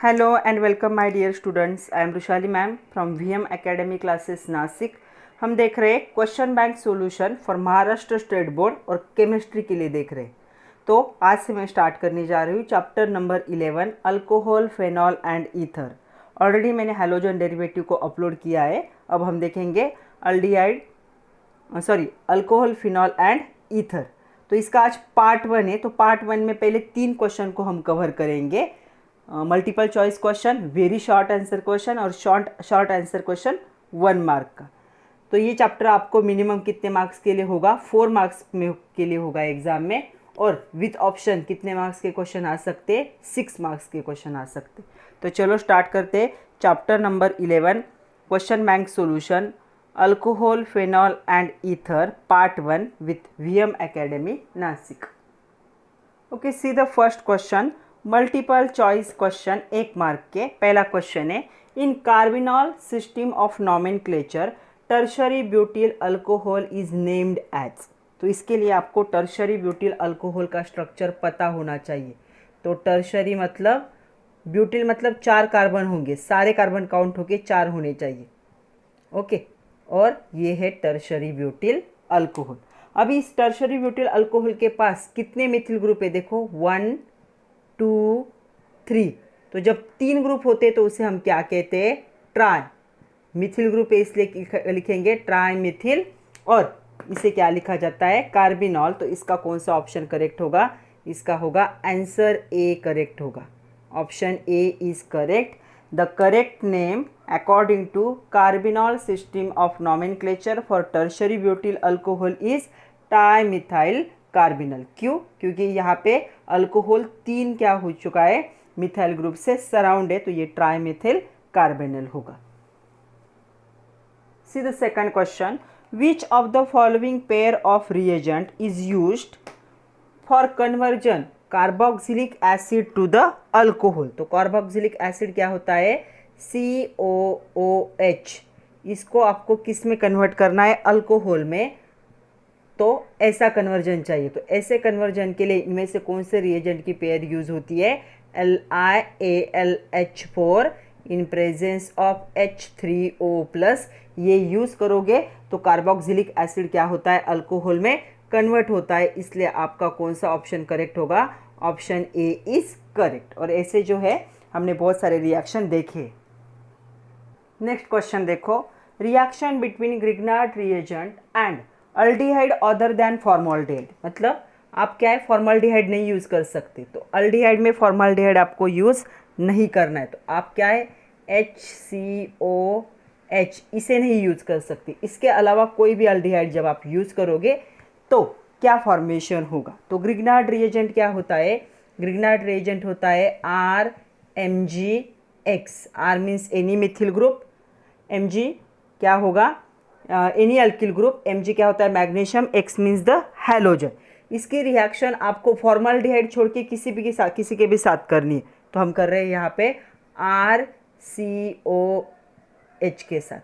Hello and welcome my dear students. I am Rushali ma'am from VM academy classes Nashik. हम देख रहे हैं question bank solution for Maharashtra state board और chemistry के लिए देख रहे हैं. तो आज से मैं स्टार्ट करने जा रही हूँ chapter number 11 alcohol phenol and ether. Already मैंने हैलोजन डेरिवेटिव को अपलोड किया है. अब हम देखेंगे अल्कोहल फिनॉल एंड ईथर. तो इसका आज पार्ट 1 है. तो पार्ट 1 में पहले 3 क्वेश्चन को हम कवर करेंगे. Multiple choice question, very short answer question और शॉर्ट आंसर क्वेश्चन 1 मार्क का. तो ये चैप्टर आपको मिनिमम कितने मार्क्स के लिए होगा? 4 मार्क्स में के लिए होगा एग्जाम में. और विथ ऑप्शन कितने मार्क्स के क्वेश्चन आ सकते हैं? 6 मार्क्स के क्वेश्चन आ सकते. तो चलो स्टार्ट करते हैं. Chapter number 11 question bank solution alcohol phenol and ether part 1 with VM academy Nashik. Okay, see the first question. Multiple choice question 1 mark के. पहला क्वेश्चन है, in carbinol system of nomenclature tertiary butyl alcohol is named as. तो इसके लिए आपको tertiary butyl alcohol का structure पता होना चाहिए. तो टर्शरी मतलब, ब्यूटिल मतलब 4 कार्बन होंगे, सारे कार्बन काउंट होके 4 होने चाहिए. ओके, और ये है टर्शरी ब्यूटिल अल्कोहल. अभी इस टर्शरी ब्यूटिल अल्कोहल के पास कितने मिथिल ग्रुप है? देखो 1 2 3. तो जब 3 ग्रुप होते तो उसे हम क्या कहते हैं? ट्राई मिथिल ग्रुप है, इसलिए लिखेंगे ट्राई मिथिल. और इसे क्या लिखा जाता है? कार्बिनॉल. तो इसका कौन सा ऑप्शन करेक्ट होगा? इसका होगा आंसर ए करेक्ट होगा. Option A is correct. The correct name according to carbinol system of nomenclature for tertiary butyl alcohol is trimethyl carbinol. क्यों? क्योंकि यहाँ पे अल्कोहल 3 क्या हो चुका है? मिथाइल ग्रुप से सराउंड है. तो ये ट्राइमिथिल कार्बिनल होगा. See the second question. Which of the following pair of reagent is used for conversion carboxylic acid to the alcohol. तो कार्बोक्सिलिक एसिड क्या होता है? COOH. इसको आपको किस में कन्वर्ट करना है? अल्कोहल में. तो ऐसा कन्वर्जन चाहिए. तो ऐसे कन्वर्जन के लिए इनमें से कौन से रिएजेंट की पेयर यूज होती है? LiAlH4 in presence of H3O+. ये यूज करोगे तो कार्बोक्सिलिक एसिड क्या होता है? अल्कोहल में कन्वर्ट होता है. इसलिए आपका कौन सा ऑप्शन करेक्ट होगा? Option A is correct. और ऐसे जो है हमने बहुत सारे रिएक्शन देखे. नेक्स्ट क्वेश्चन देखो. Reaction between Grignard reagent and aldehyde other than formaldehyde. मतलब आप क्या है? फॉर्मल्डिहाइड नहीं यूज़ कर सकते. तो अल्डिहाइड में फॉर्मल्डिहाइड आपको यूज़ नहीं करना है. तो आप क्या है? HCOH इसे नहीं यूज़ कर सकते. इसके अलावा कोई भी अल्डिहाइड जब आप यूज़ करोगे तो क्या फॉर्मेशन होगा? तो ग्रिग्नार्ड रिएजेंट क्या होता है? ग्रिग्नार्ड रिएजेंट होता है RMgX. R means any methyl group, Mg क्या होगा? Any alkyl group. Mg क्या होता है? Magnesium. X means the halogen. इसकी रिएक्शन आपको फॉर्मल्डिहाइड छोड़ के किसी के भी साथ करनी है. तो हम कर रहे हैं यहाँ पे RCOH के साथ.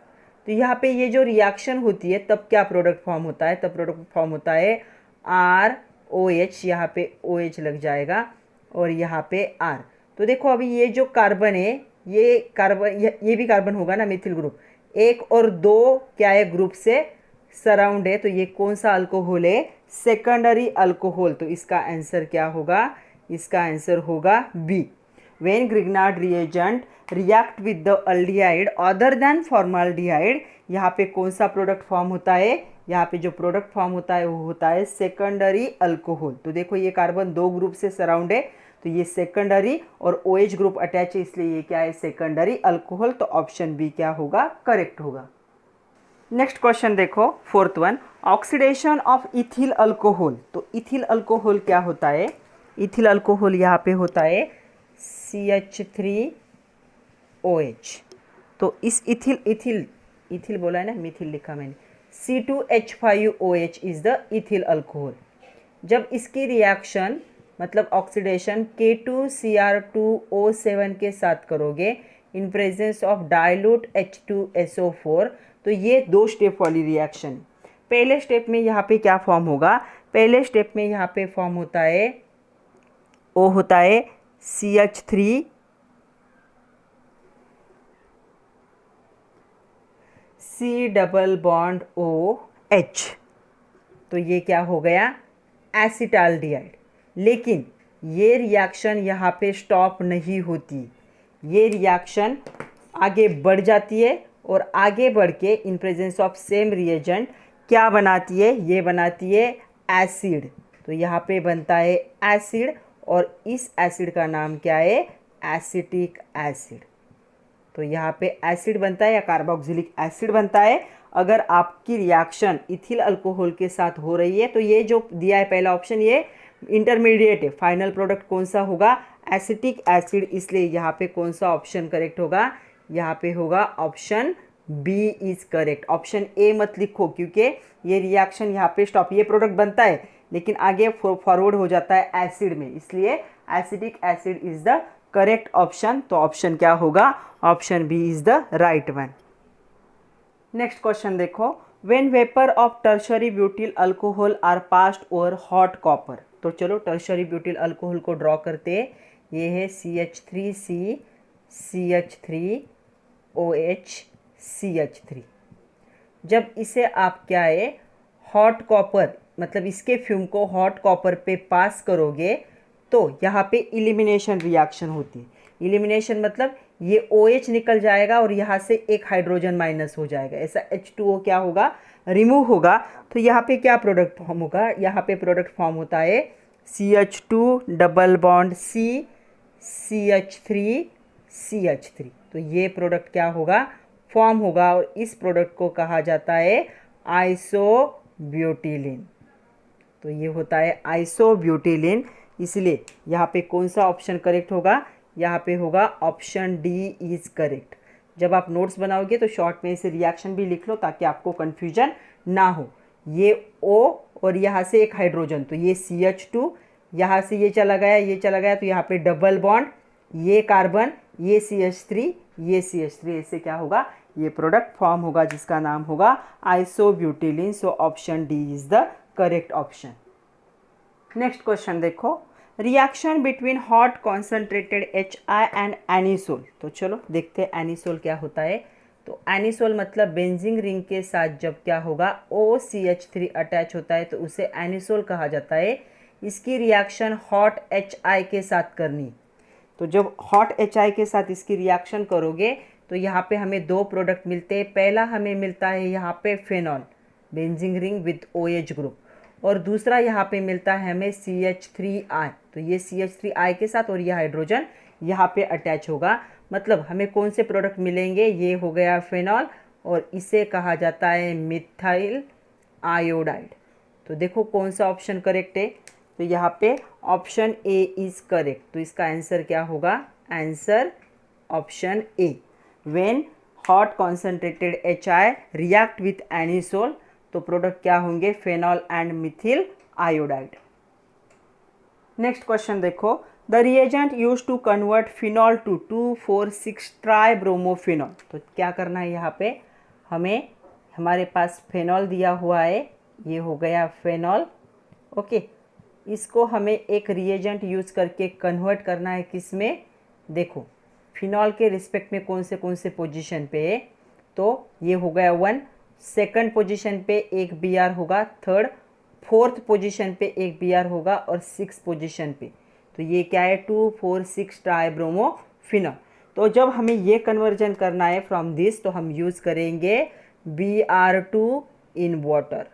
तो यहाँ पे ये जो रिएक्शन होती है तब क्या प्रोडक्ट फॉर्म होता है? तब प्रोडक्ट फॉर्म होता है ROH. यहाँ पे OH लग जाएगा और यहाँ पे R. तो देखो अभी ये जो कार्बन है, ये कार्बन, ये भी कार्बन होगा ना मिथिल ग्रुप. 1 और 2 क्या है? ग्रुप से सराउंड है. तो ये कौन सा अल्कोहल है? Secondary alcohol. तो इसका आंसर क्या होगा? इसका आंसर होगा B. When Grignard reagent react with the aldehyde other than formaldehyde, यहाँ पे कौन सा प्रोडक्ट फॉर्म होता है? यहाँ पे जो प्रोडक्ट फॉर्म होता है वो होता है सेकेंडरी अल्कोहल. तो देखो ये कार्बन 2 ग्रुप से सराउंड है. तो ये सेकेंडरी और OH ग्रुप अटैच है, इसलिए ये क्या है? Secondary alcohol. तो ऑप्शन बी क्या होगा? करेक्ट होगा. नेक्स्ट क्वेश्चन देखो, fourth one. Oxidation of ethyl alcohol. तो इथिल अल्कोहल क्या होता है? इथिल अल्कोहल यहाँ पे होता है CH3OH. तो इस इथिल बोला है ना, मिथिल लिखा मैंने. C2H5OH is the ethyl alcohol. जब इसकी रिएक्शन मतलब ऑक्सीडेशन K2Cr2O7 के साथ करोगे इन प्रेजेंस ऑफ डाइल्यूट H2SO4, तो ये 2 स्टेप वाली रिएक्शन. पहले स्टेप में यहाँ पे क्या फॉर्म होगा? पहले स्टेप में यहाँ पे फॉर्म होता है, O होता है CH3 C double bond OH, तो ये क्या हो गया, एसिटाल्डिहाइड। लेकिन ये रिएक्शन यहाँ पे स्टॉप नहीं होती, ये रिएक्शन आगे बढ़ जाती है और आगे बढ़ के इन प्रेजेंस ऑफ सेम रिएजेंट क्या बनाती है, ये बनाती है एसिड। तो यहाँ पे बनता है एसिड और इस एसिड का नाम क्या है, एसिटिक एसिड। तो यहाँ पे एसिड बनता है या कार्बोक्सिलिक एसिड बनता है अगर आपकी रिएक्शन इथिल अल्कोहल के साथ हो रही है। तो ये जो दिया है पहला ऑप्शन ये इंटरमीडिएट है, फाइनल प्रोडक्ट कौन सा होगा, एसिटिक एसिड। इसलिए यहाँ पे कौन सा ऑप्शन करेक्ट होगा, यहाँ पे होगा option B is correct. Option A मत लिखो क्योंकि ये रिएक्शन यहाँ पे स्टॉप, ये प्रोडक्ट बनता है लेकिन आगे फॉरवर्ड हो जाता है एसिड में, इसलिए acetic acid is the correct option. तो ऑप्शन क्या होगा, option B is the right one. Next question देखो, when vapour of tertiary butyl alcohol are passed over hot copper. तो चलो टर्शरी ब्यूटिल अल्कोहल को ड्रॉ करते हैं। ये है CH3C CH3OH CH3। जब इसे आप क्या है, हॉट कॉपर मतलब इसके फ्यूम को हॉट कॉपर पे पास करोगे तो यहाँ पे इलिमिनेशन रिएक्शन होती है। इलिमिनेशन मतलब ये OH निकल जाएगा और यहाँ से एक हाइड्रोजन माइनस हो जाएगा, ऐसा H2O क्या होगा, रिमूव होगा। तो यहाँ पे क्या प्रोडक्ट फॉर्म होगा, यहाँ पे प्रोडक्ट फॉर्म होता है CH2 double bond C CH3 तो ये प्रोडक्ट क्या होगा, फॉर्म होगा और इस प्रोडक्ट को कहा जाता है आइसोब्यूटिलीन। तो ये होता है आइसोब्यूटिलीन। इसलिए यहाँ पे कौन सा ऑप्शन करेक्ट होगा, यहाँ पे होगा ऑप्शन डी इज करेक्ट। जब आप नोट्स बनाओगे तो शॉर्ट में इसे रिएक्शन भी लिख लो ताकि आपको कन्फ्यूजन ना हो। ये O और यहाँ से एक हाइड्रोजन, तो ये CH2, यहाँ से ये चला गया, ये चला गया, तो यहाँ पे डबल बॉन्ड, ये कार्बन, ये CH3, ये CH3, इससे क्या होगा, ये प्रोडक्ट फॉर्म होगा जिसका नाम होगा isobutylene. So option D is the correct option. Next question देखो, reaction between hot concentrated HI and anisole. तो चलो देखते हैं एनिसोल क्या होता है। तो एनिसोल मतलब बेंजीन रिंग के साथ जब क्या होगा OCH3 अटैच होता है तो उसे एनिसोल कहा जाता है। इसकी रिएक्शन हॉट HI के साथ करनी। तो जब हॉट HI के साथ इसकी रिएक्शन करोगे तो यहाँ पे हमें दो प्रोडक्ट मिलते हैं। पहला हमें मिलता है यहाँ पे phenol, benzene ring with OH group, और दूसरा यहाँ पे मिलता है हमें CH3I। तो ये CH3I के साथ और ये हाइड्रोजन यहाँ पे अटैच होगा। मतलब हमें कौन से प्रोडक्ट मिलेंगे, ये हो गया फेनॉल और इसे कहा जाता है मिथाइल आयोडाइड। तो देखो कौन सा ऑप्शन करेक्ट है, तो यहाँ पे ऑप्शन ए इज करेक्ट। तो इसका आंसर क्या होगा, answer option A. When hot concentrated HI react with anisole तो प्रोडक्ट क्या होंगे, phenol and methyl iodide. Next question देखो, the reagent use to convert phenol to 2,4,6 tribromophenol. तो क्या करना है, यहाँ पे हमें हमारे पास फेनॉल दिया हुआ है, ये हो गया फेनॉल, ओके। इसको हमें एक रिएजेंट यूज करके कन्वर्ट करना है किस में, देखो फिनॉल के रिस्पेक्ट में कौन से पोजीशन पे है। तो ये हो गया 1, सेकंड पोजीशन पे एक Br होगा, थर्ड फोर्थ पोजीशन पे एक Br होगा और 6 पोजीशन पे। तो ये क्या है, 2,4,6 ट्राइब्रोमोफिनॉल। तो जब हमें ये कन्वर्जन करना है फ्रॉम दिस तो हम यूज़ करेंगे Br2 इन वाटर।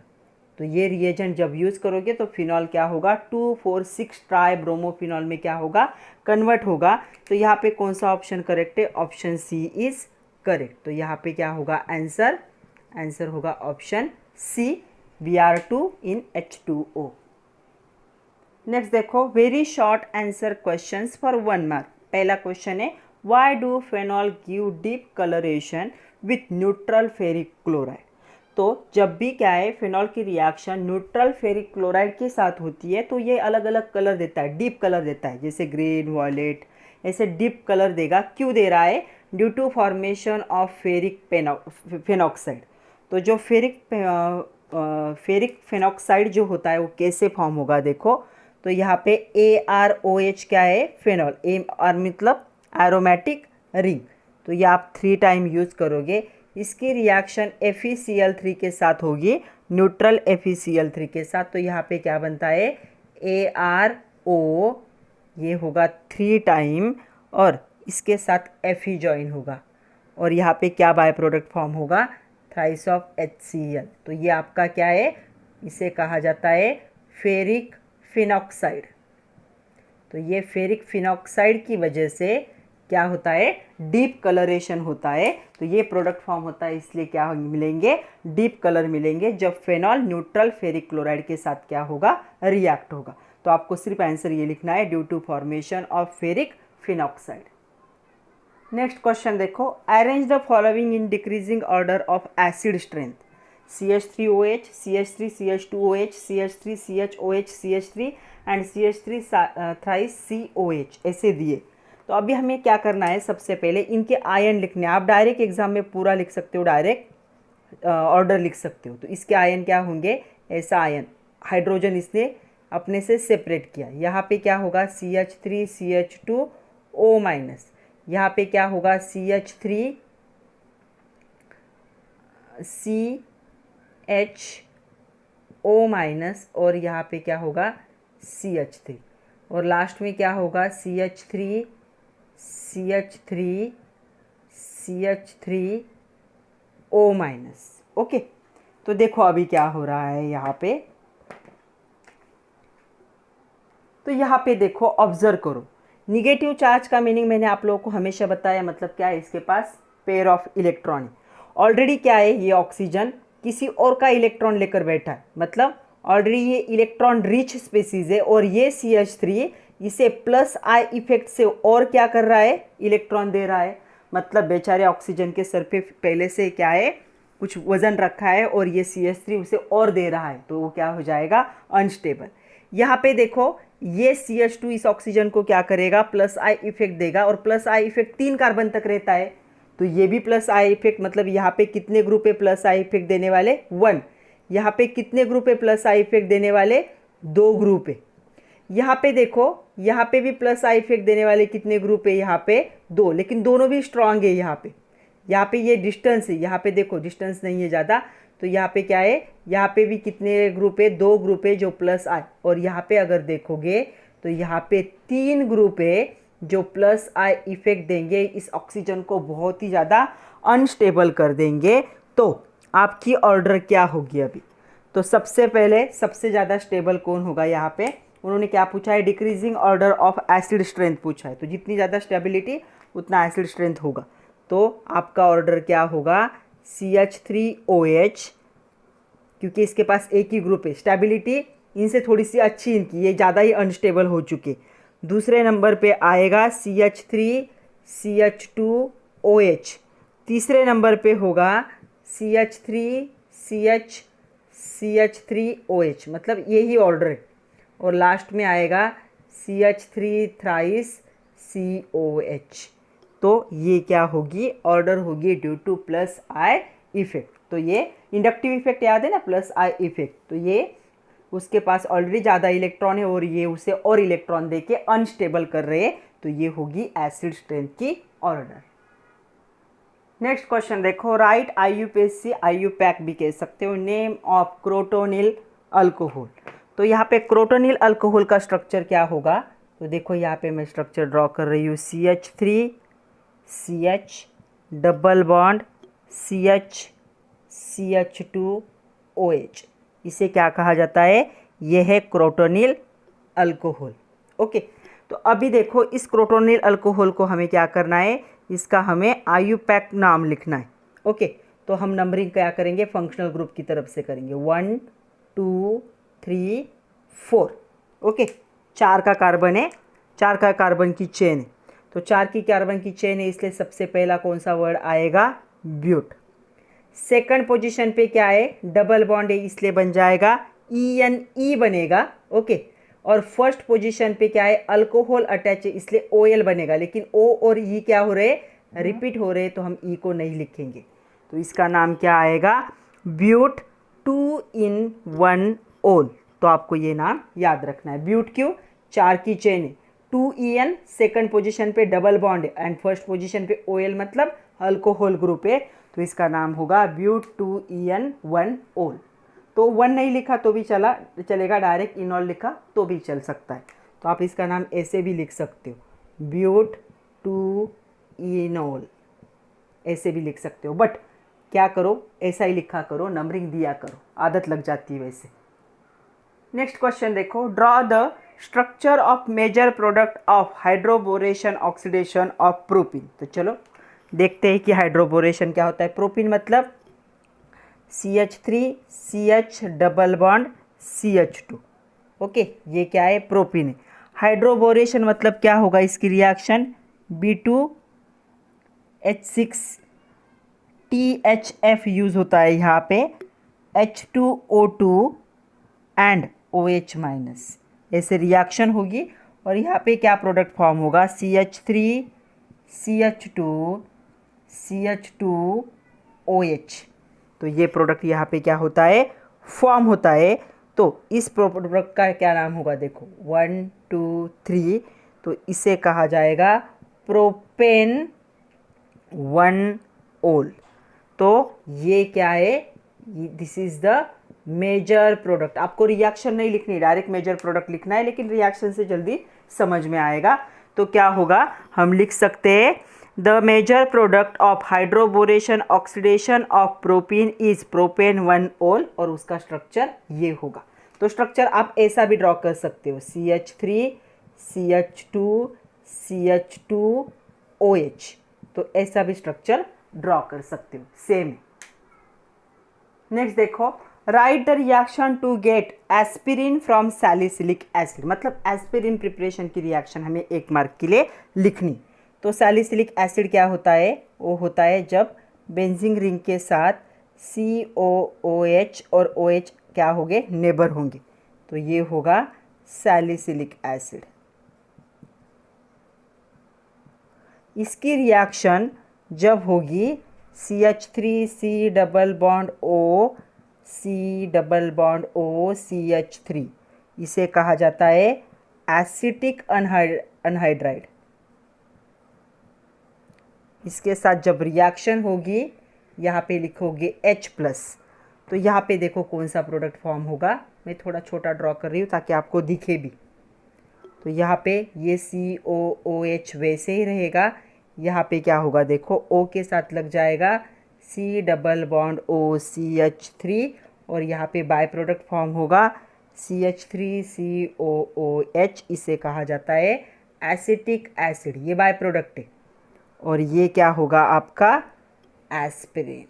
तो ये रिएजेंट जब यूज़ करोगे तो फिनॉल क्या होगा, 2,4,6 ट्राइब्रोमोफिनॉल में क्या होगा, कन्वर्ट होगा। तो यहाँ पे कौन सा ऑप्शन करेक्ट है, ऑप्शन सी इज करेक्ट। तो यहाँ पे क्या होगा आंसर, आंसर होगा ऑप्शन सी, Br2 इन H2O। नेक्स्ट देखो, very short answer questions for 1 mark. पहला क्वेश्चन है, why do phenol give deep colouration with neutral ferric chloride. तो जब भी क्या है, फेनॉल की रिएक्शन न्यूट्रल फेरिक क्लोराइड के साथ होती है तो ये अलग अलग कलर देता है, डीप कलर देता है, जैसे ग्रीन, वॉयलेट, ऐसे डीप कलर देगा। क्यों दे रहा है, due to formation of ferric phenoxide. तो जो फेरिक फेनॉक्साइड जो होता है वो कैसे फॉर्म होगा, देखो तो यहाँ पे AROH क्या है, फेनॉल, AR मतलब एरोमेटिक रिंग। तो ये आप 3 टाइम यूज़ करोगे। इसकी रिएक्शन FeCl3 के साथ होगी, न्यूट्रल FeCl3 के साथ। तो यहाँ पे क्या बनता है, ArO, ये होगा 3 टाइम और इसके साथ Fe जॉइन होगा और यहाँ पे क्या बाय प्रोडक्ट फॉर्म होगा, थ्राइस ऑफ HCl। तो ये आपका क्या है, इसे कहा जाता है फेरिक फिनॉक्साइड। तो ये फेरिक फिनॉक्साइड की वजह से क्या होता है, डीप कलरेशन होता है। तो ये प्रोडक्ट फॉर्म होता है, इसलिए क्या मिलेंगे, डीप कलर मिलेंगे जब फेनॉल न्यूट्रल फेरिक क्लोराइड के साथ क्या होगा, रिएक्ट होगा। तो आपको सिर्फ आंसर ये लिखना है, due to formation of ferric phenoxide. Next question देखो, arrange the following in decreasing order of acid strength, CH3OH, CH3CH2OH, CH3CHOH, CH3 and CH3 thrice COH ऐसे दिए। तो अभी हमें क्या करना है, सबसे पहले इनके आयन लिखने हैं। आप डायरेक्ट एग्जाम में पूरा लिख सकते हो, डायरेक्ट ऑर्डर लिख सकते हो। तो इसके आयन क्या होंगे, ऐसा आयन, हाइड्रोजन इसने अपने से सेपरेट किया। यहाँ पे क्या होगा, CH3CH2O-, यहाँ पे क्या होगा, CH3CHO- और यहाँ पे क्या होगा, CH3, और लास्ट में क्या होगा, CH3CH3O-। ओके, तो देखो अभी क्या हो रहा है यहाँ पे। तो यहाँ पे देखो, ऑब्जर्व करो, निगेटिव चार्ज का मीनिंग मैंने आप लोगों को हमेशा बताया, मतलब क्या है, इसके पास पेयर ऑफ इलेक्ट्रॉन है। ऑलरेडी क्या है, ये ऑक्सीजन किसी और का इलेक्ट्रॉन लेकर बैठा है, मतलब ऑलरेडी ये इलेक्ट्रॉन रिच स्पीसीज है, और ये CH3 इसे प्लस आई इफेक्ट से और क्या कर रहा है, इलेक्ट्रॉन दे रहा है। मतलब बेचारे ऑक्सीजन के सर पे पहले से क्या है, कुछ वजन रखा है, और ये CH3 उसे और दे रहा है, तो वो क्या हो जाएगा, अनस्टेबल। यहाँ पे देखो, ये CH2 इस ऑक्सीजन को क्या करेगा, प्लस आई इफेक्ट देगा, और प्लस आई इफेक्ट 3 कार्बन तक रहता है। तो ये भी प्लस आई इफेक्ट, मतलब यहाँ पे कितने ग्रुप है प्लस आई इफेक्ट देने वाले, 1। यहाँ पे कितने ग्रुप है प्लस आई इफेक्ट देने वाले, 2 ग्रुप है। यहाँ पे देखो, यहाँ पे भी प्लस आई इफेक्ट देने वाले कितने ग्रुप है, यहाँ पे 2, लेकिन दोनों भी स्ट्रांग है। यहाँ पे ये डिस्टेंस है, यहाँ पे देखो डिस्टेंस नहीं है ज़्यादा। तो यहाँ पे क्या है, यहाँ पे भी कितने ग्रुप है, 2 ग्रुप है जो प्लस आई, और यहाँ पे अगर देखोगे तो यहाँ पे 3 ग्रुप है जो प्लस आई इफेक्ट देंगे, इस ऑक्सीजन को बहुत ही ज़्यादा अनस्टेबल कर देंगे। तो आपकी ऑर्डर क्या होगी अभी, तो सबसे पहले सबसे ज़्यादा स्टेबल कौन होगा, यहाँ पे उन्होंने क्या पूछा है, decreasing order of acid strength पूछा है। तो जितनी ज़्यादा स्टेबिलिटी उतना एसिड स्ट्रेंथ होगा। तो आपका ऑर्डर क्या होगा, CH3OH, क्योंकि इसके पास एक ही ग्रुप है, स्टेबिलिटी इनसे थोड़ी सी अच्छी इनकी, ये ज़्यादा ही अनस्टेबल हो चुके। दूसरे नंबर पे आएगा CH3CH2OH, तीसरे नंबर पे होगा CH3CH3OH, मतलब यही ऑर्डर है, और लास्ट में आएगा CH3 थ्राइस COH। तो ये क्या होगी, ऑर्डर होगी due two plus I effect. तो ये इंडक्टिव इफेक्ट याद है ना, प्लस आई इफेक्ट। तो ये उसके पास ऑलरेडी ज़्यादा इलेक्ट्रॉन है और ये उसे और इलेक्ट्रॉन देके अनस्टेबल कर रहे हैं, तो ये होगी एसिड स्ट्रेंथ की ऑर्डर। नेक्स्ट क्वेश्चन देखो, राइट IUPAC, IUPAC भी कह सकते हो, नेम ऑफ क्रोटोनिल अल्कोहल। तो यहाँ पे क्रोटोनिल अल्कोहल का स्ट्रक्चर क्या होगा, तो देखो यहाँ पे मैं स्ट्रक्चर ड्रॉ कर रही हूँ, CH3CH डबल बॉन्ड CH2OH, इसे क्या कहा जाता है, यह है क्रोटोनिल अल्कोहल। ओके, तो अभी देखो इस क्रोटोनिल अल्कोहल को हमें क्या करना है, इसका हमें IUPAC नाम लिखना है। ओके, तो हम नंबरिंग क्या करेंगे, फंक्शनल ग्रुप की तरफ से करेंगे, 1 2 3 4। ओके, 4 का कार्बन है, 4 का कार्बन की चेन है, तो 4 की कार्बन की चेन है, इसलिए सबसे पहला कौन सा वर्ड आएगा, ब्यूट। सेकंड पोजीशन पे क्या है, डबल बॉन्ड है, इसलिए बन जाएगा ENE बनेगा। ओके, और फर्स्ट पोजीशन पे क्या है, अल्कोहल अटैच है, इसलिए OL बनेगा, लेकिन O और E क्या हो रहे, रिपीट हो रहे, तो हम E को नहीं लिखेंगे। तो इसका नाम क्या आएगा, ब्यूट 2 in 1 ओल। तो आपको ये नाम याद रखना है। ब्यूट क्यों, 4 की चेन है, 2En सेकंड पोजीशन पे डबल बॉन्ड है, एंड फर्स्ट पोजीशन पे OL मतलब अल्कोहल ग्रुप है, तो इसका नाम होगा but2en1ol। तो 1 नहीं लिखा तो भी चलेगा, डायरेक्ट इनॉल लिखा तो भी चल सकता है। तो आप इसका नाम ऐसे भी लिख सकते हो, but2enol, ऐसे भी लिख सकते हो। बट क्या करो, ऐसा ही लिखा करो, नंबरिंग दिया करो, आदत लग जाती है वैसे। नेक्स्ट क्वेश्चन देखो, draw the structure of major product of hydroboration oxidation of propene. तो चलो देखते हैं कि हाइड्रोबोरेशन क्या होता है। प्रोपीन मतलब CH3 CH double bond CH2। Okay, ये क्या है, प्रोपीन है। हाइड्रोबोरेशन मतलब क्या होगा इसकी रिएक्शन, B2H6 THF यूज़ होता है यहाँ पे, H2O2 एंड OH माइनस, ऐसे रिएक्शन होगी। और यहाँ पे क्या प्रोडक्ट फॉर्म होगा, CH3 CH2 CH2 OH। तो ये प्रोडक्ट यहाँ पे क्या होता है, फॉर्म होता है। तो इस प्रोडक्ट का क्या नाम होगा, देखो 1 2 3, तो इसे कहा जाएगा प्रोपेन 1-ol। तो ये क्या है, this is the major product. आपको रिएक्शन नहीं लिखनी, डायरेक्ट मेजर प्रोडक्ट लिखना है, लेकिन रिएक्शन से जल्दी समझ में आएगा। तो क्या होगा, हम लिख सकते हैं the major product of hydroboration oxidation of propene is propane 1-ol, और उसका स्ट्रक्चर ये होगा। तो स्ट्रक्चर आप ऐसा भी ड्रॉ कर सकते हो, CH3 CH2 CH2 OH। तो ऐसा भी स्ट्रक्चर ड्रॉ कर सकते हो, सेम है। नेक्स्ट देखो, write the reaction to get aspirin from salicylic acid. मतलब एस्पिरिन प्रिपरेशन की रिएक्शन हमें 1 मार्क के लिए लिखनी। तो सैलिसिलिक एसिड क्या होता है, वो होता है जब बेंजीन रिंग के साथ COOH और OH क्या होंगे, नेबर होंगे। तो ये होगा सैलिसिलिक एसिड। इसकी रिएक्शन जब होगी CH3 C double bond O C double bond O CH3, इसे कहा जाता है एसिटिक अनहाइड्राइड। इसके साथ जब रिएक्शन होगी, यहाँ पे लिखोगे H+। तो यहाँ पे देखो कौन सा प्रोडक्ट फॉर्म होगा, मैं थोड़ा छोटा ड्रॉ कर रही हूँ ताकि आपको दिखे भी। तो यहाँ पे ये COOH वैसे ही रहेगा। यहाँ पे क्या होगा, देखो O के साथ लग जाएगा C double bond O CH3, और यहाँ पे बाय प्रोडक्ट फॉर्म होगा CH3 COOH, इसे कहा जाता है एसिटिक एसिड, ये बाय प्रोडक्ट है। और ये क्या होगा आपका, एस्पिरिन।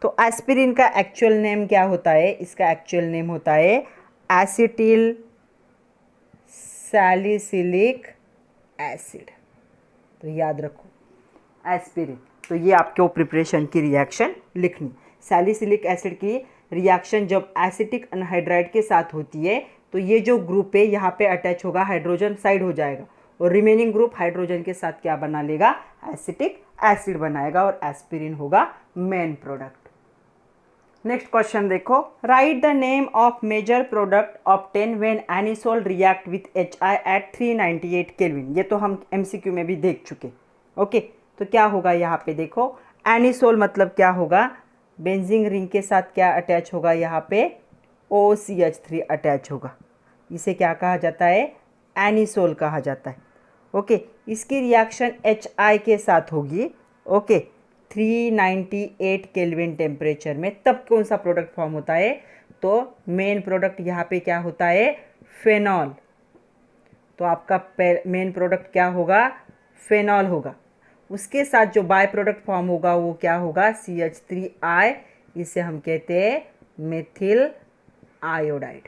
तो एस्पिरिन का एक्चुअल नेम क्या होता है, इसका एक्चुअल नेम होता है एसिटिल सैलिसिलिक एसिड। तो याद रखो एस्पिरिन। तो ये आपको प्रिपरेशन की रिएक्शन लिखनी। सैलिसिलिक एसिड की रिएक्शन जब एसिटिक अनहाइड्राइड के साथ होती है, तो ये जो ग्रुप है यहाँ पे अटैच होगा, हाइड्रोजन साइड हो जाएगा, और रिमेनिंग ग्रुप हाइड्रोजन के साथ क्या बना लेगा, एसिटिक एसिड बनाएगा, और एस्पिरिन होगा मेन प्रोडक्ट। नेक्स्ट क्वेश्चन देखो, write the name of major product obtain when anisole react with HI at 398 kelvin. ये तो हम MCQ में भी देख चुके। ओके, तो क्या होगा यहाँ पे देखो, एनिसोल मतलब क्या होगा, बेंजीन रिंग के साथ क्या अटैच होगा, यहाँ पे OCH3 अटैच होगा, इसे क्या कहा जाता है, एनिसोल कहा जाता है। ओके, इसकी रिएक्शन HI के साथ होगी। ओके, 398 केल्विन टेम्परेचर में। तब कौन सा प्रोडक्ट फॉर्म होता है, तो मेन प्रोडक्ट यहाँ पे क्या होता है, फेनॉल। तो आपका मेन प्रोडक्ट क्या होगा, फेनॉल होगा। उसके साथ जो बाय प्रोडक्ट फॉर्म होगा वो क्या होगा, CH3I, इसे हम कहते हैं मेथिल आयोडाइड।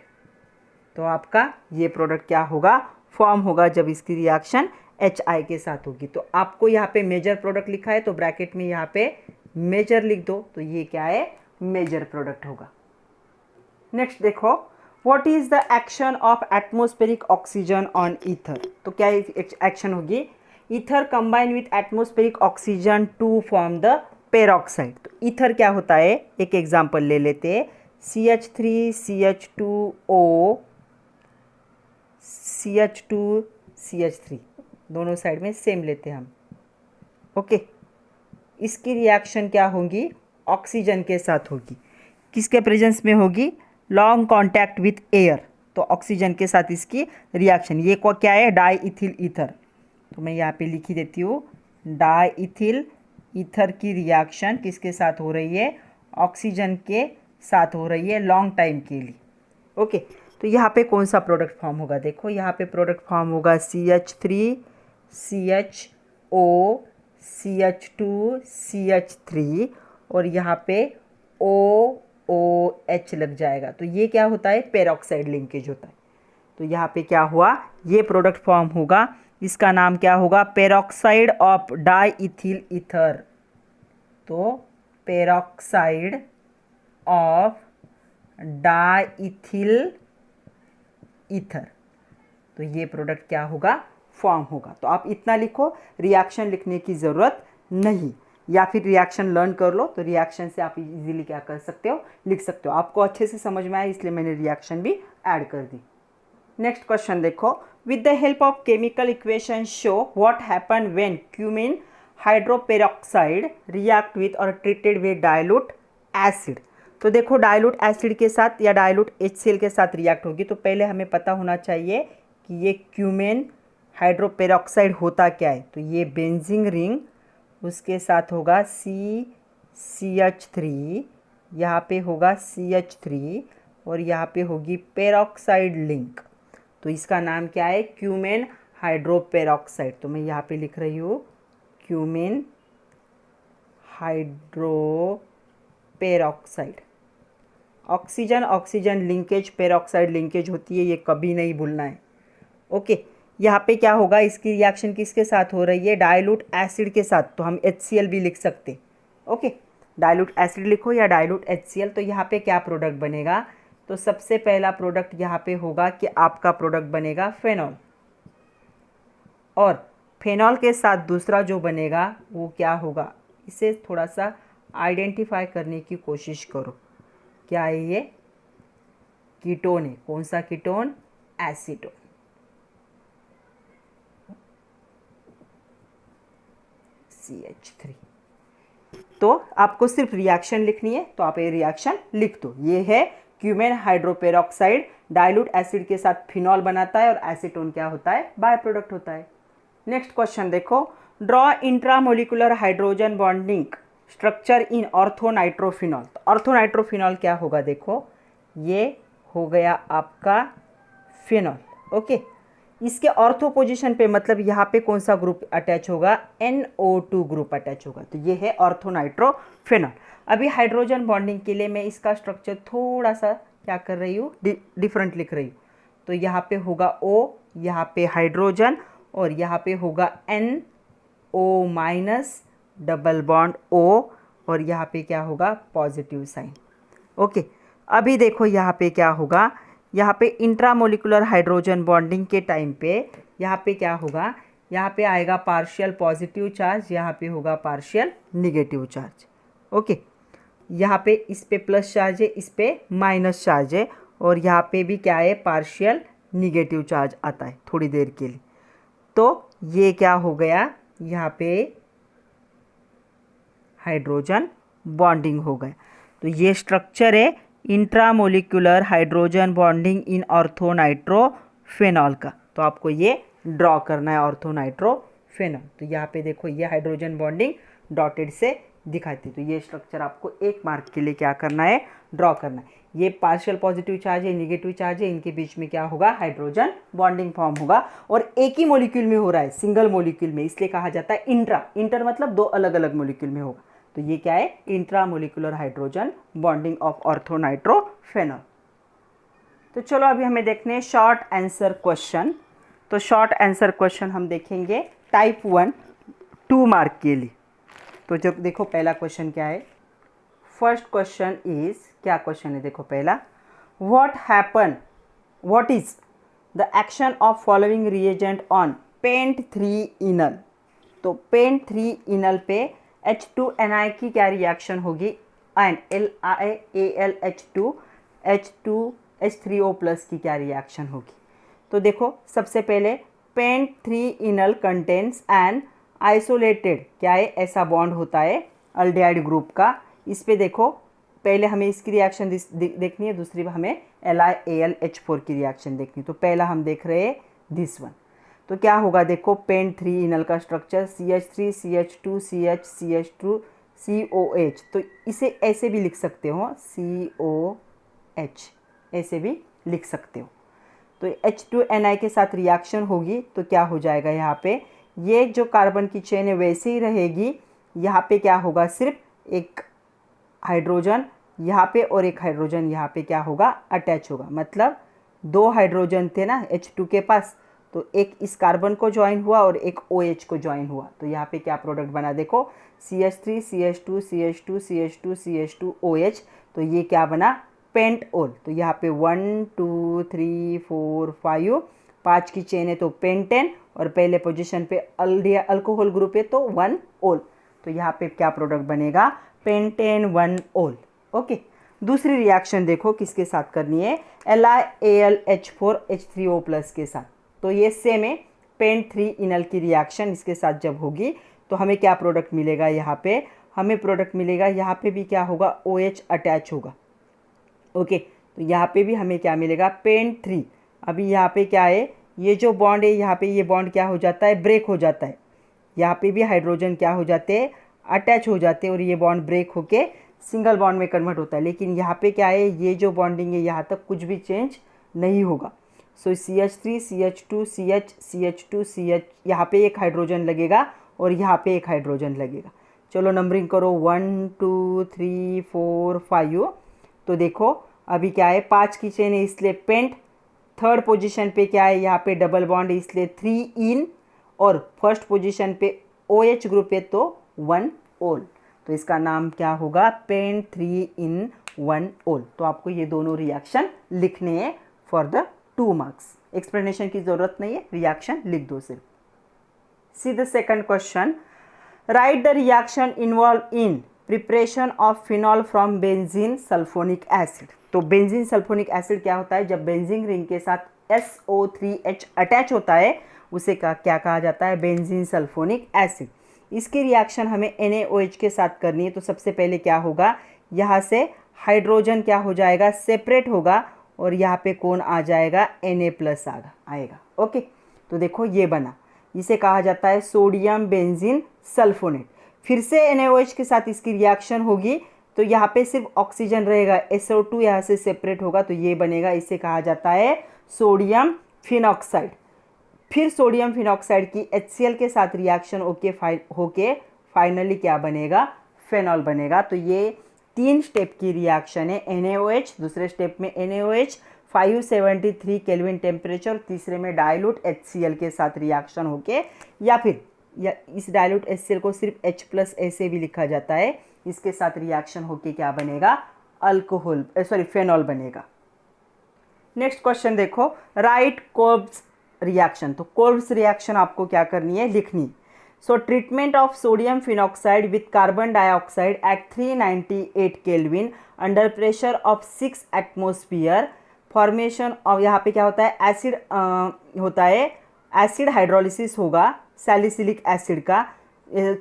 तो आपका ये प्रोडक्ट क्या होगा, फॉर्म होगा जब इसकी रिएक्शन HI के साथ होगी। तो आपको यहाँ पे मेजर प्रोडक्ट लिखा है, तो ब्रैकेट में यहाँ पे मेजर लिख दो, तो ये क्या है, मेजर प्रोडक्ट होगा। नेक्स्ट देखो, what is the action of atmospheric oxygen on ether. तो क्या एक्शन होगी, ether combine with atmospheric oxygen to form the peroxide. तो ईथर क्या होता है, एक एग्जाम्पल ले लेते हैं, CH3 CH2O CH2 CH3, दोनों साइड में सेम लेते हैं हम। ओके, इसकी रिएक्शन क्या होगी, ऑक्सीजन के साथ होगी। किसके प्रेजेंस में होगी, लॉन्ग कॉन्टैक्ट विथ एयर, तो ऑक्सीजन के साथ इसकी रिएक्शन। ये को क्या है, डाई इथिल ईथर, तो मैं यहाँ पे लिख ही देती हूँ, डाई इथिल ईथर की रिएक्शन किसके साथ हो रही है, ऑक्सीजन के साथ हो रही है लॉन्ग टाइम के लिए। ओके, तो यहाँ पे कौन सा प्रोडक्ट फॉर्म होगा, देखो यहाँ पे प्रोडक्ट फॉर्म होगा CH3 CHO CH2 CH3 और यहाँ पे OOH लग जाएगा। तो ये क्या होता है, पेरोक्साइड लिंकेज होता है। तो यहाँ पे क्या हुआ, ये प्रोडक्ट फॉर्म होगा, इसका नाम क्या होगा, peroxide of diethyl ether. तो peroxide of diethyl ether, तो ये प्रोडक्ट क्या होगा, फॉर्म होगा। तो आप इतना लिखो, रिएक्शन लिखने की ज़रूरत नहीं, या फिर रिएक्शन लर्न कर लो, तो रिएक्शन से आप इजीली क्या कर सकते हो, लिख सकते हो। आपको अच्छे से समझ में आया इसलिए मैंने रिएक्शन भी ऐड कर दी। नेक्स्ट क्वेश्चन देखो, with the help of chemical equation show what happen when cumene hydroperoxide react with और ट्रीटेड विद डाइल्यूट एसिड। तो देखो डाइल्यूट एसिड के साथ या डाइल्यूट HCl के साथ रिएक्ट होगी, तो पहले हमें पता होना चाहिए कि ये क्यूमेन हाइड्रोपेरोक्साइड होता क्या है। तो ये बेंजीन रिंग, उसके साथ होगा CH3, यहाँ पे होगा CH3 और यहाँ पे होगी पेरोक्साइड लिंक, तो इसका नाम क्या है, क्यूमेन हाइड्रोपेरोक्साइड। तो मैं यहाँ पे लिख रही हूँ cumin hydroperoxide. Oxygen oxygen linkage peroxide linkage होती है, ये कभी नहीं भूलना है। ओके, यहाँ पे क्या होगा, इसकी रिएक्शन किसके साथ हो रही है, डाइल्यूट एसिड के साथ, तो हम HCl भी लिख सकते। ओके, डाइल्यूट एसिड लिखो या डाइल्यूट HCl। तो यहाँ पे क्या प्रोडक्ट बनेगा, तो सबसे पहला प्रोडक्ट यहाँ पे होगा कि आपका प्रोडक्ट बनेगा फेनॉल, और फेनॉल के साथ दूसरा जो बनेगा वो क्या होगा, इसे थोड़ा सा आइडेंटिफाई करने की कोशिश करो, क्या है ये, कीटोन है। कौन सा कीटोन, एसीटोन। CH3। तो आपको सिर्फ रिएक्शन लिखनी है, तो आप ये रिएक्शन लिख दो। ये है क्यूमेन हाइड्रोपेरोक्साइड डाइल्यूट एसिड के साथ फिनॉल बनाता है, और एसीटोन क्या होता है, बाय प्रोडक्ट होता है। नेक्स्ट क्वेश्चन देखो, draw intramolecular hydrogen bonding structure in orthonitrophenol. तो ऑर्थोनाइट्रोफिनॉल क्या होगा, देखो ये हो गया आपका फिनॉल। ओके, इसके ऑर्थो पोजीशन पे मतलब यहाँ पे कौन सा ग्रुप अटैच होगा, NO2 ग्रुप अटैच होगा, तो ये है ऑर्थोनाइट्रोफिनॉल। अभी हाइड्रोजन बॉन्डिंग के लिए मैं इसका स्ट्रक्चर थोड़ा सा क्या कर रही हूँ, डिफरेंट लिख रही हूँ। तो यहाँ पे होगा O, यहाँ पे हाइड्रोजन, और यहाँ पे होगा NO- डबल बॉन्ड O, और यहाँ पे क्या होगा, पॉजिटिव साइन। ओके, अभी देखो यहाँ पे क्या होगा, यहाँ पे इंट्रामोलिकुलर हाइड्रोजन बॉन्डिंग के टाइम पे यहाँ पे क्या होगा, यहाँ पे आएगा पार्शियल पॉजिटिव चार्ज, यहाँ पे होगा पार्शियल निगेटिव चार्ज। ओके, यहाँ पे इस पे प्लस चार्ज है, इस पे माइनस चार्ज है, और यहाँ पे भी क्या है, पार्शियल निगेटिव चार्ज आता है थोड़ी देर के लिए। तो ये क्या हो गया, यहाँ पे हाइड्रोजन बॉन्डिंग हो गया। तो ये स्ट्रक्चर है इंट्रामोलिकुलर हाइड्रोजन बॉन्डिंग इन ऑर्थोनाइट्रोफेनॉल का। तो आपको ये ड्रॉ करना है ऑर्थोनाइट्रोफेनॉल। तो यहाँ पे देखो ये हाइड्रोजन बॉन्डिंग डॉटेड से दिखाती, तो ये स्ट्रक्चर आपको 1 मार्क के लिए क्या करना है, ड्रॉ करना है। ये पार्शियल पॉजिटिव चार्ज है, निगेटिव चार्ज है, इनके बीच में क्या होगा, हाइड्रोजन बॉन्डिंग फॉर्म होगा, और एक ही मॉलिक्यूल में हो रहा है, सिंगल मॉलिक्यूल में, इसलिए कहा जाता है इंट्रा। इंटर मतलब 2 अलग अलग मॉलिक्यूल में होगा, तो ये क्या है, इंट्रामोलिकुलर हाइड्रोजन बॉन्डिंग ऑफ ऑर्थोनाइट्रोफेनॉल। तो चलो अभी हमें देखने हैं शॉर्ट आंसर क्वेश्चन। तो शॉर्ट आंसर क्वेश्चन हम देखेंगे टाइप 1 2 मार्क के लिए। तो जब देखो पहला क्वेश्चन क्या है, फर्स्ट क्वेश्चन इज, क्या क्वेश्चन है देखो पहला, what is the action of following reagent on pent 3 enal. तो पेंट 3 इनल पे H2Ni की क्या रिएक्शन होगी, एंड LiAlH2 H2H3O प्लस की क्या रिएक्शन होगी। तो देखो सबसे पहले पेंट 3 इनल कंटेन्स एन आइसोलेटेड क्या है, ऐसा बॉन्ड होता है अल्डिहाइड ग्रुप का। इस पे देखो, पहले हमें इसकी रिएक्शन देखनी है, दूसरी हमें LiAlH4 की रिएक्शन देखनी है। तो पहला हम देख रहे हैं दिस वन। तो क्या होगा देखो, पेंट 3 इनल का structure CH3 CH2 CH CH2 COH। तो इसे ऐसे भी लिख सकते हो, COH ऐसे भी लिख सकते हो। तो H2Ni के साथ रिएक्शन होगी तो क्या हो जाएगा, यहाँ पे ये जो कार्बन की चेन है वैसे ही रहेगी। यहाँ पे क्या होगा, सिर्फ एक हाइड्रोजन यहाँ पे और एक हाइड्रोजन यहाँ पे क्या होगा, अटैच होगा। मतलब 2 हाइड्रोजन थे ना H2 के पास, तो एक इस कार्बन को ज्वाइन हुआ और एक OH को ज्वाइन हुआ। तो यहाँ पे क्या प्रोडक्ट बना देखो, CH3 CH2 CH2 CH2 CH2 OH। तो ये क्या बना, पेंट ओल। तो यहाँ पे 1 2 3 4 5 5 की चेन है तो पेंटेन, और पहले पोजीशन पे अल्कोहल ग्रुप है तो 1 ओल। तो यहाँ पे क्या प्रोडक्ट बनेगा, पेंटेन 1 ओल। ओके, दूसरी रिएक्शन देखो किसके साथ करनी है, LiAlH4 H3O+ के साथ। तो ये सेम है, पेंट 3 इनल की रिएक्शन इसके साथ जब होगी तो हमें क्या प्रोडक्ट मिलेगा, यहाँ पे हमें प्रोडक्ट मिलेगा, यहाँ पे भी क्या होगा, OH अटैच होगा। ओके, तो यहाँ पे भी हमें क्या मिलेगा, पेंट 3। अभी यहाँ पे क्या है, ये जो बॉन्ड है यहाँ पे, ये बॉन्ड क्या हो जाता है, ब्रेक हो जाता है। यहाँ पे भी हाइड्रोजन क्या हो जाते हैं, अटैच हो जाते हैं, और ये बॉन्ड ब्रेक होके सिंगल बॉन्ड में कन्वर्ट होता है। लेकिन यहाँ पे क्या है, ये जो बॉन्डिंग है यहाँ तक कुछ भी चेंज नहीं होगा। सो CH3 CH2 CH CH2 CH, यहाँ पे एक हाइड्रोजन लगेगा और यहाँ पे एक हाइड्रोजन लगेगा। चलो नंबरिंग करो, 1 2 3 4 5। तो देखो अभी क्या है, 5 की चेन है इसलिए पेंट। थर्ड पोजीशन पे क्या है, यहाँ पे डबल बॉन्ड है इसलिए 3 इन, और फर्स्ट पोजीशन पे OH ग्रुप है तो 1 ओल। तो इसका नाम क्या होगा, पेंट 3 इन 1 ओल। तो आपको ये दोनों रिएक्शन लिखने हैं फॉर द 2 मार्क्स। एक्सप्लेनेशन की ज़रूरत नहीं है, रिएक्शन लिख दो सिर्फ। सी the second question, right the reaction involve in preparation of phenol from benzene sulphonic acid. तो बेंजीन सल्फोनिक एसिड क्या होता है, जब बेंजीन रिंग के साथ SO3H अटैच होता है उसे क्या कहा जाता है, बेंजीन सल्फोनिक एसिड। इसकी रिएक्शन हमें NaOH के साथ करनी है। तो सबसे पहले क्या होगा, यहाँ से हाइड्रोजन क्या हो जाएगा, सेपरेट होगा, और यहाँ पे कौन आ जाएगा, Na+ आएगा। ओके, तो देखो ये बना, इसे कहा जाता है सोडियम बेंजीन सल्फोनेट। फिर से NaOH के साथ इसकी रिएक्शन होगी तो यहाँ पे सिर्फ ऑक्सीजन रहेगा, SO2 यहाँ से सेपरेट होगा तो ये बनेगा, इसे कहा जाता है सोडियम फिनॉक्साइड। फिर सोडियम फिनॉक्साइड की HCl के साथ रिएक्शन होके फाइनली क्या बनेगा, फेनॉल बनेगा। तो ये 3 स्टेप की रिएक्शन है, NaOH, दूसरे स्टेप में NaOH 573 केल्विन टेम्परेचर, तीसरे में डाइल्यूट HCl के साथ रिएक्शन होके, या फिर इस डाइल्यूट HCl को सिर्फ H+ ऐसे भी लिखा जाता है, इसके साथ रिएक्शन होके क्या बनेगा, अल्कोहल फेनॉल बनेगा। नेक्स्ट क्वेश्चन देखो, राइट कोल्ब्स रिएक्शन। तो कोल्ब्स रिएक्शन आपको क्या करनी है, लिखनी। सो treatment of sodium phenoxide with carbon dioxide eight 398 kelvin under pressure of 6 atmosphere, formation of, यहाँ पे क्या होता है, एसिड होता है, एसिड हाइड्रोलिसिस होगा सैलिसिलिक एसिड का।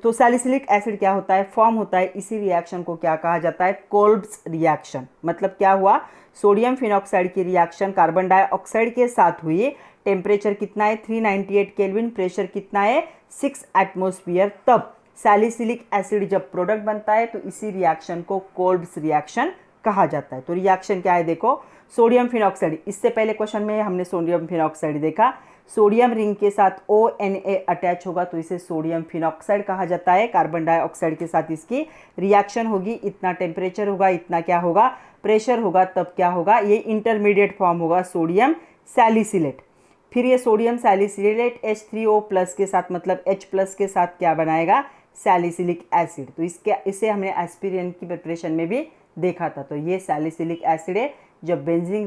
तो सैलिसिलिक एसिड क्या होता है, फॉर्म होता है। इसी रिएक्शन को क्या कहा जाता है, कोल्ब्स रिएक्शन। मतलब क्या हुआ, सोडियम फिनॉक्साइड की रिएक्शन कार्बन डाइऑक्साइड के साथ हुई, टेम्परेचर कितना है 398 केल्विन, प्रेशर कितना है 6 एटमोस्फियर। तब सैलिसिलिक एसिड जब प्रोडक्ट बनता है तो इसी रिएक्शन को कोल्ब्स रिएक्शन कहा जाता है। तो रिएक्शन क्या है देखो, सोडियम फिनॉक्साइड, इससे पहले क्वेश्चन में हमने सोडियम फिनॉक्साइड देखा, सोडियम रिंग के साथ ONa अटैच होगा तो इसे सोडियम फिनॉक्साइड कहा जाता है। कार्बन डाइऑक्साइड के साथ इसकी रिएक्शन होगी, इतना टेम्परेचर होगा, इतना क्या होगा, प्रेशर होगा, तब क्या होगा, ये इंटरमीडिएट फॉर्म होगा सोडियम सैलिसिलेट। फिर ये सोडियम सैलिसिलेट H3O+ के साथ, मतलब H+ के साथ क्या बनाएगा, सैलिसिलिक एसिड। तो इसे हमने एस्पिरिन की प्रिपरेशन में भी देखा था। तो ये सैलिसिलिक एसिड है। जब बेंजीन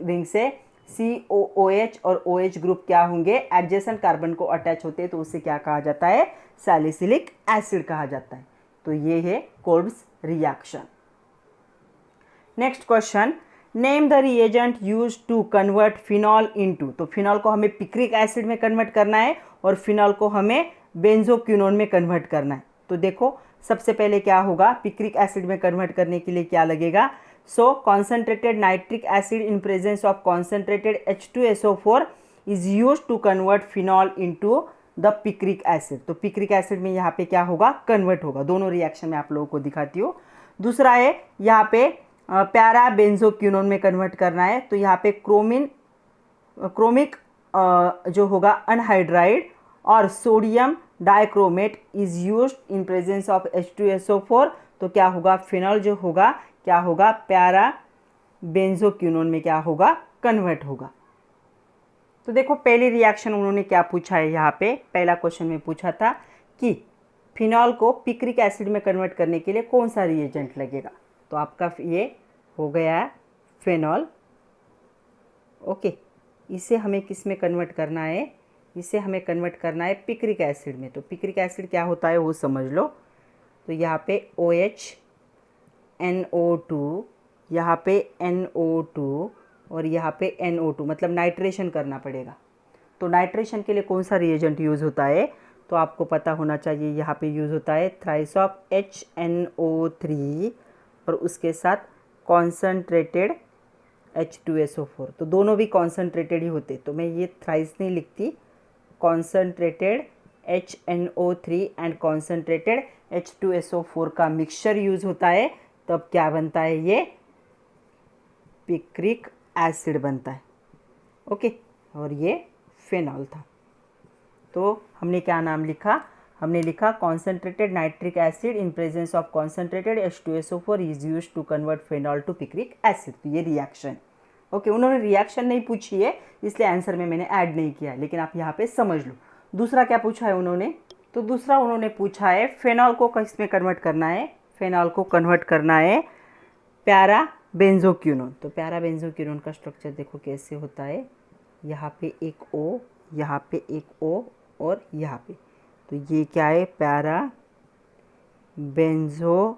रिंग से COOH और OH ग्रुप क्या होंगे, एडजेसेंट कार्बन को अटैच होते हैं तो उसे क्या कहा जाता है, सैलिसिलिक एसिड कहा जाता है। तो ये है Kolbe's reaction. Next question, name the reagent use to convert phenol into. तो फिनॉल को हमें पिक्रिक एसिड में कन्वर्ट करना है और फिनॉल को हमें बेंजोक्विनोन में कन्वर्ट करना है। तो देखो सबसे पहले क्या होगा, पिक्रिक एसिड में कन्वर्ट करने के लिए क्या लगेगा, so concentrated nitric acid in presence of concentrated H2SO4 is use to convert phenol into the picric acid. तो पिक्रिक एसिड में यहाँ पे क्या होगा, कन्वर्ट होगा। दोनों रिएक्शन में आप लोगों को दिखाती हूँ। दूसरा है यहाँ पे प्यारा बेंजोक्विनोन में कन्वर्ट करना है। तो यहाँ पे क्रोमिक जो होगा अनहाइड्राइड और sodium dichromate is used in presence of H2SO4। तो क्या होगा, फिनॉल जो होगा क्या होगा, प्यारा बेंजोक्विनोन में क्या होगा, कन्वर्ट होगा। तो देखो पहली रिएक्शन उन्होंने क्या पूछा है, यहाँ पे पहला क्वेश्चन में पूछा था कि फिनॉल को पिक्रिक एसिड में कन्वर्ट करने के लिए कौन सा रिएजेंट लगेगा। तो आपका ये हो गया है फिनॉल। ओके, इसे हमें किस में कन्वर्ट करना है, इसे हमें कन्वर्ट करना है पिक्रिक एसिड में। तो पिक्रिक एसिड क्या होता है वो समझ लो। तो यहाँ पे OH NO2, यहाँ पे NO2 और यहाँ पे NO2, मतलब नाइट्रेशन करना पड़ेगा। तो नाइट्रेशन के लिए कौन सा रिएजेंट यूज़ होता है, तो आपको पता होना चाहिए। यहाँ पे यूज़ होता है थ्राइस ऑफ HNO3 और उसके साथ कॉन्सनट्रेटेड H2SO4। तो दोनों भी कॉन्सनट्रेटेड ही होते, तो मैं ये थ्राइस नहीं लिखती, concentrated HNO3 and concentrated H2SO4 का मिक्सचर यूज़ होता है, तब क्या बनता है, ये पिक्रिक एसिड बनता है। ओके, और ये फिनॉल था। तो हमने क्या नाम लिखा, हमने लिखा concentrated nitric acid in presence of concentrated H2SO4 is used to convert phenol to picric acid. तो ये रिएक्शन। ओके, उन्होंने रिएक्शन नहीं पूछी है इसलिए आंसर में मैंने ऐड नहीं किया, लेकिन आप यहाँ पे समझ लो। दूसरा क्या पूछा है उन्होंने, तो दूसरा उन्होंने पूछा है फिनॉल को किस में कन्वर्ट करना है, फिनॉल को कन्वर्ट करना है प्यारा बेंजोक्विनोन। तो प्यारा बेंजोक्विनोन का स्ट्रक्चर देखो कैसे होता है, यहाँ पे एक O, यहाँ पे एक O और यहाँ पे। तो ये क्या है, प्यारा बेंजोक्विनोन।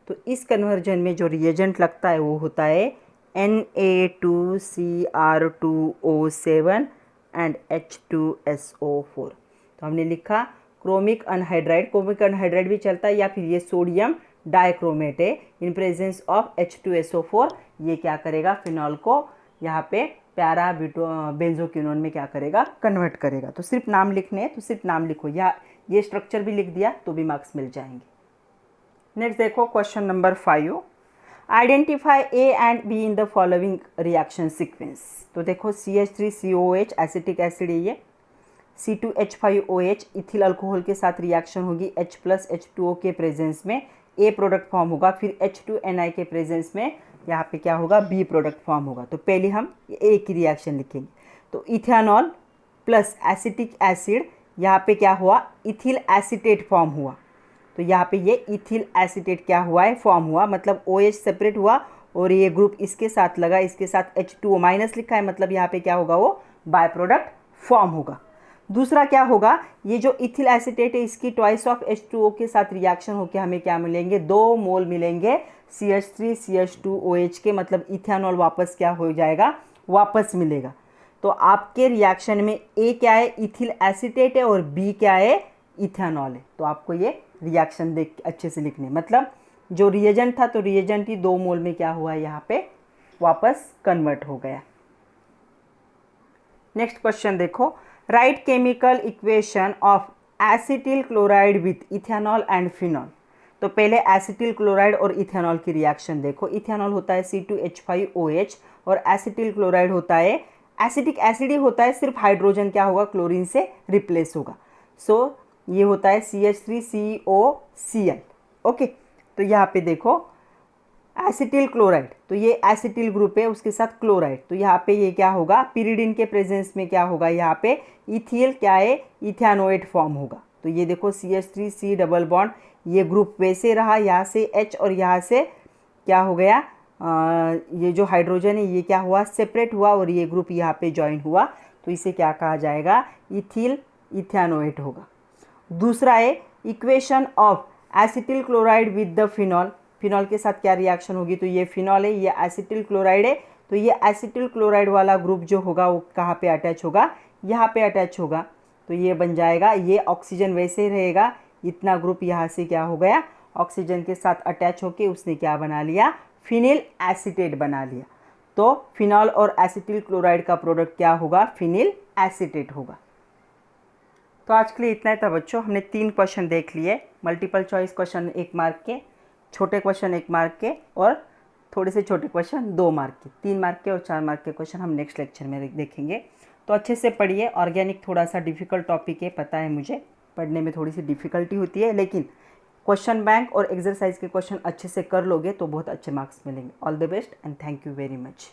तो इस कन्वर्जन में जो रिएजेंट लगता है वो होता है Na2Cr2O7 एंड H2SO4। तो हमने लिखा क्रोमिक अनहाइड्राइड, क्रोमिक अनहाइड्राइड भी चलता है, या फिर ये सोडियम डाइक्रोमेट है इन प्रेजेंस ऑफ H2SO4। ये क्या करेगा, फिनॉल को यहाँ पे प्यारा बेंजोक्विनोन में क्या करेगा, कन्वर्ट करेगा। तो सिर्फ नाम लिखने हैं तो सिर्फ नाम लिखो, या ये स्ट्रक्चर भी लिख दिया तो भी मार्क्स मिल जाएंगे। नेक्स्ट देखो question number 5, identify A and B in the following reaction sequence. तो देखो CH3COH एसिटिक एसिड है ये, C2H5OH इथिल अल्कोहल के साथ रिएक्शन होगी H+H2O के प्रेजेंस में A प्रोडक्ट फॉर्म होगा, फिर H2Ni के प्रेजेंस में यहाँ पे क्या होगा, B प्रोडक्ट फॉर्म होगा। तो पहले हम A की रिएक्शन लिखेंगे। तो इथेनॉल प्लस एसिटिक एसिड, यहाँ पे क्या हुआ, इथिल एसिटेट फॉर्म हुआ। तो यहाँ पे ये इथिल एसिटेट क्या हुआ है, फॉर्म हुआ, मतलब OH सेपरेट हुआ और ये ग्रुप इसके साथ लगा, इसके साथ H2O माइनस लिखा है, मतलब यहाँ पे क्या होगा, वो बाय प्रोडक्ट फॉर्म होगा। दूसरा क्या होगा, ये जो इथिल एसिटेट है इसकी ट्वाइस ऑफ H2O के साथ रिएक्शन होकर हमें क्या मिलेंगे, 2 मोल मिलेंगे CH3CH2OH के, मतलब इथेनॉल वापस क्या हो जाएगा, वापस मिलेगा। तो आपके रिएक्शन में A क्या है, इथिल एसिटेट है, और B क्या है, इथेनॉल है। तो आपको ये रिएक्शन देख अच्छे से लिखने, मतलब जो रिएजेंट था तो रिएजेंट ही 2 मोल में क्या हुआ है, यहाँ पे वापस कन्वर्ट हो गया। नेक्स्ट क्वेश्चन देखो, right chemical equation of acetyl chloride with ethanol and phenol. तो पहले एसिटिल क्लोराइड और इथेनॉल की रिएक्शन देखो। इथेनॉल होता है C2H5OH और एसिटिल क्लोराइड होता है एसिटिक एसिड ही होता है, सिर्फ हाइड्रोजन क्या होगा, क्लोरीन से रिप्लेस होगा। सो ये होता है CH3COCl। ओके, तो यहाँ पे देखो एसिटिल क्लोराइड, तो ये एसिटिल ग्रुप है, उसके साथ क्लोराइड, तो यहाँ पे ये क्या होगा, पिरिडिन के प्रेजेंस में क्या होगा, यहाँ पे इथिल क्या है, इथेनोएट फॉर्म होगा। तो ये देखो CH3C डबल बॉन्ड, ये ग्रुप वैसे रहा, यहाँ से H और यहाँ से क्या हो गया, ये जो हाइड्रोजन है ये क्या हुआ, सेपरेट हुआ और ये ग्रुप यहाँ पे ज्वाइन हुआ। तो इसे क्या कहा जाएगा, इथिल इथेनोएट होगा। दूसरा है equation of acetyl chloride with the phenol. Phenol के साथ क्या रिएक्शन होगी, तो ये फिनॉल है, ये एसिटिल क्लोराइड है, तो ये एसिटिल क्लोराइड वाला ग्रुप जो होगा वो कहाँ पे अटैच होगा, यहाँ पे अटैच होगा। तो ये बन जाएगा, ये ऑक्सीजन वैसे ही रहेगा, इतना ग्रुप यहाँ से क्या हो गया, ऑक्सीजन के साथ अटैच होके उसने क्या बना लिया, फिनिल एसीटेट बना लिया। तो फिनॉल और एसिटिल क्लोराइड का प्रोडक्ट क्या होगा, फिनिल एसीटेट होगा। तो आज के लिए इतना ही था बच्चों, हमने 3 क्वेश्चन देख लिए, मल्टीपल चॉइस क्वेश्चन 1 मार्क के, छोटे क्वेश्चन 1 मार्क के और थोड़े से छोटे क्वेश्चन 2 मार्क के। 3 मार्क के और 4 मार्क के क्वेश्चन हम नेक्स्ट लेक्चर में देखेंगे। तो अच्छे से पढ़िए। ऑर्गेनिक थोड़ा सा डिफ़िकल्ट टॉपिक है, पता है मुझे, पढ़ने में थोड़ी सी डिफ़िकल्टी होती है, लेकिन क्वेश्चन बैंक और एक्सरसाइज के क्वेश्चन अच्छे से कर लोगे तो बहुत अच्छे मार्क्स मिलेंगे। All the best and thank you very much.